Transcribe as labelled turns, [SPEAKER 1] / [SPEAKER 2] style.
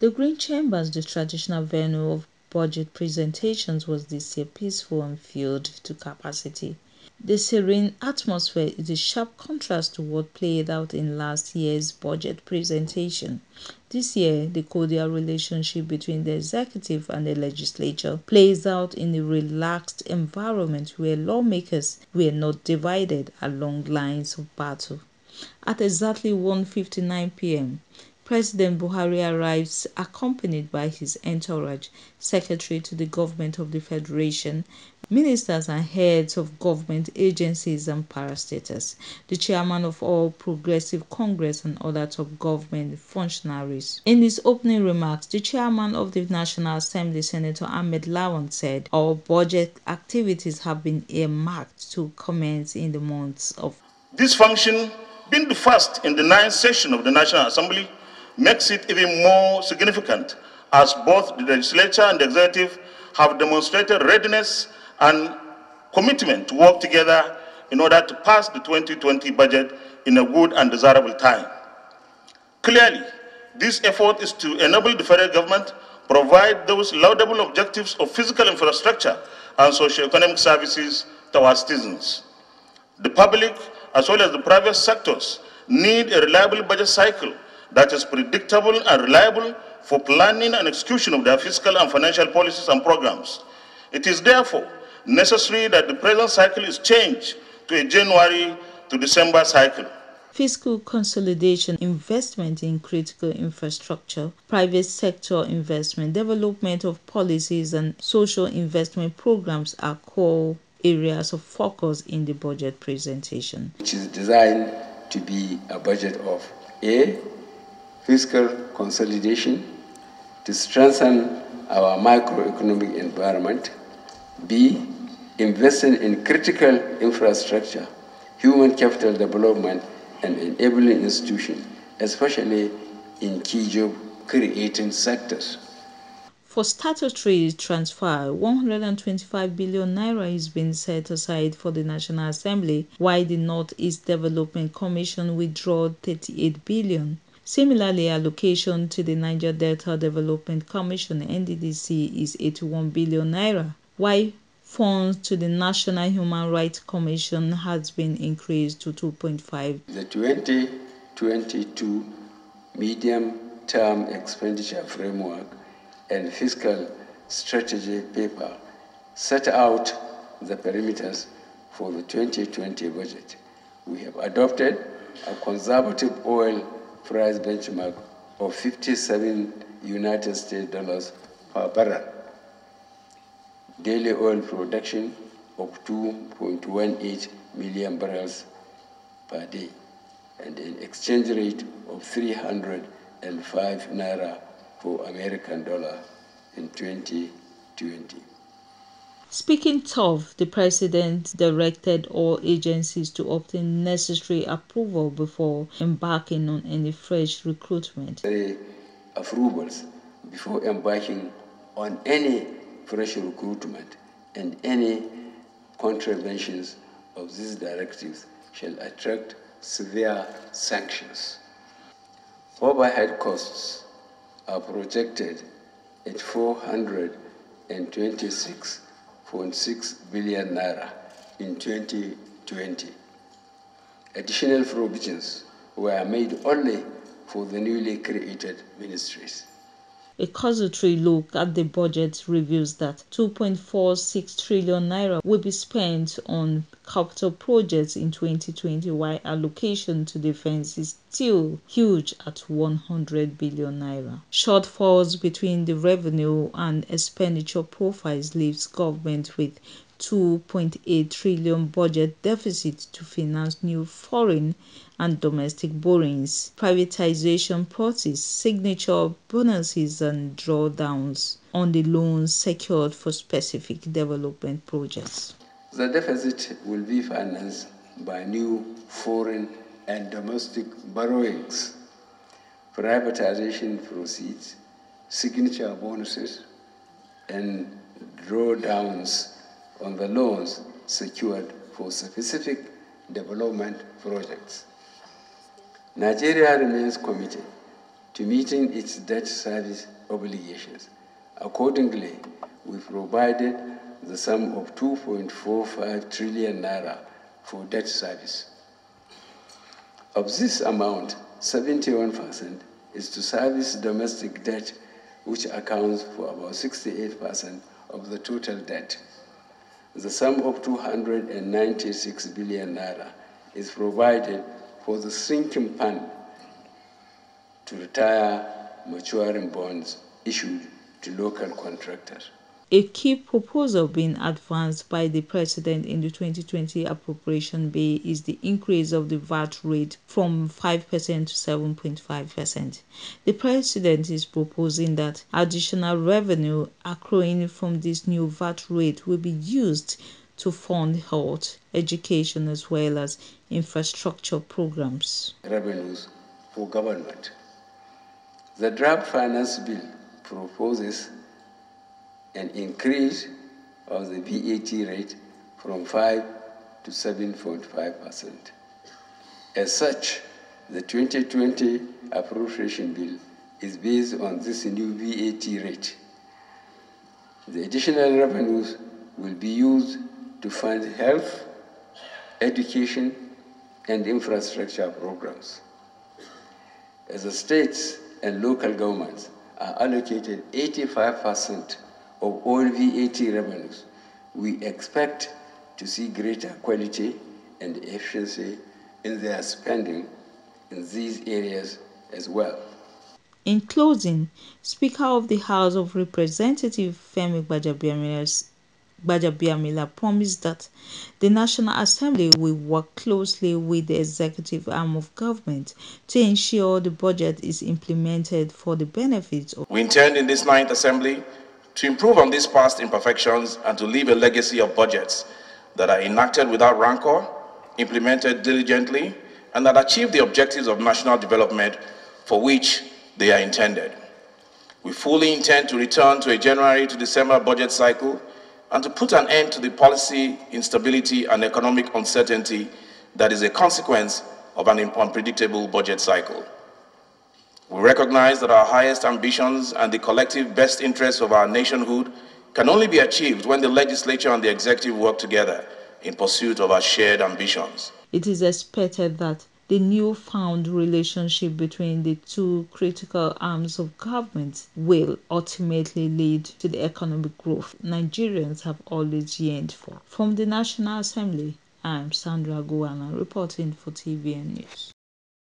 [SPEAKER 1] The Green Chambers, the traditional venue of budget presentations, was this year peaceful and filled to capacity. The serene atmosphere is a sharp contrast to what played out in last year's budget presentation. This year, the cordial relationship between the executive and the legislature plays out in a relaxed environment where lawmakers were not divided along lines of battle. At exactly 1:59 p.m., President Buhari arrives accompanied by his entourage, Secretary to the Government of the Federation, ministers and heads of government agencies and parastatals, the chairman of All Progressive Congress and other top government functionaries. In his opening remarks, the chairman of the National Assembly, Senator Ahmed Lawan, said all budget activities have been earmarked to commence in the months of
[SPEAKER 2] this function, being the first in the 9th session of the National Assembly, makes it even more significant as both the legislature and the executive have demonstrated readiness and commitment to work together in order to pass the 2020 budget in a good and desirable time. Clearly, this effort is to enable the federal government provide those laudable objectives of physical infrastructure and socio-economic services to our citizens. The public, as well as the private sectors, need a reliable budget cycle that is predictable and reliable for planning and execution of their fiscal and financial policies and programs. It is therefore necessary that the present cycle is changed to a January to December cycle.
[SPEAKER 1] Fiscal consolidation, investment in critical infrastructure, private sector investment, development of policies and social investment programs are core areas of focus in the budget presentation.
[SPEAKER 3] Which is designed to be a budget of A, fiscal consolidation to strengthen our macroeconomic environment, B, investing in critical infrastructure, human capital development, and enabling institutions, especially in key job-creating sectors.
[SPEAKER 1] For statutory transfer, 125 billion naira is being set aside for the National Assembly, while the North-East Development Commission withdraw 38 billion. Similarly, allocation to the Niger Delta Development Commission (NDDC) is 81 billion naira, while funds to the National Human Rights Commission has been increased to 2.5.
[SPEAKER 3] The 2022 Medium-Term Expenditure Framework and Fiscal Strategy paper set out the parameters for the 2020 budget. We have adopted a conservative oil price benchmark of 57 United States dollars per barrel, daily oil production of 2.18 million barrels per day, and an exchange rate of 305 naira for American dollar in 2020.
[SPEAKER 1] Speaking tough, the president directed all agencies to obtain necessary approval before embarking on any fresh recruitment.
[SPEAKER 3] Approvals before embarking on any fresh recruitment, and any contraventions of these directives shall attract severe sanctions. Overhead costs are projected at 426.6 billion naira in 2020. Additional provisions were made only for the newly created ministries.
[SPEAKER 1] A cursory look at the budget reveals that 2.46 trillion naira will be spent on capital projects in 2020, while allocation to defense is still huge at 100 billion naira. Shortfalls between the revenue and expenditure profiles leaves government with 2.8 trillion budget deficit to finance new foreign and domestic borrowings, privatization process, signature bonuses and drawdowns on the loans secured for specific development projects.
[SPEAKER 3] The deficit will be financed by new foreign and domestic borrowings, privatization proceeds, signature bonuses, and drawdowns on the loans secured for specific development projects. Nigeria remains committed to meeting its debt service obligations. Accordingly, we provided the sum of 2.45 trillion naira for debt service. Of this amount, 71% is to service domestic debt, which accounts for about 68% of the total debt. The sum of 296 billion naira is provided for the sinking fund to retire maturing bonds issued to local contractors.
[SPEAKER 1] A key proposal being advanced by the President in the 2020 Appropriation Bill is the increase of the VAT rate from 5% to 7.5%. The President is proposing that additional revenue accruing from this new VAT rate will be used to fund health, education, as well as infrastructure programs.
[SPEAKER 3] Revenues for government. The draft finance bill proposes an increase of the VAT rate from 5 to 7.5%. As such, the 2020 Appropriation Bill is based on this new VAT rate. The additional revenues will be used to fund health, education, and infrastructure programs. As the states and local governments are allocated 85% of all VAT revenues, we expect to see greater quality and efficiency in their spending in these areas as well.
[SPEAKER 1] In closing, Speaker of the House of Representatives Femi Gbajabiamila promised that the National Assembly will work closely with the executive arm of government to ensure the budget is implemented for the benefit of.
[SPEAKER 2] We intend in this 9th Assembly to improve on these past imperfections and to leave a legacy of budgets that are enacted without rancor, implemented diligently, and that achieve the objectives of national development for which they are intended. We fully intend to return to a January to December budget cycle and to put an end to the policy instability and economic uncertainty that is a consequence of an unpredictable budget cycle. We recognize that our highest ambitions and the collective best interests of our nationhood can only be achieved when the legislature and the executive work together in pursuit of our shared ambitions.
[SPEAKER 1] It is expected that the newfound relationship between the two critical arms of government will ultimately lead to the economic growth Nigerians have always yearned for. From the National Assembly, I'm Sandra Gowana reporting for TVN News.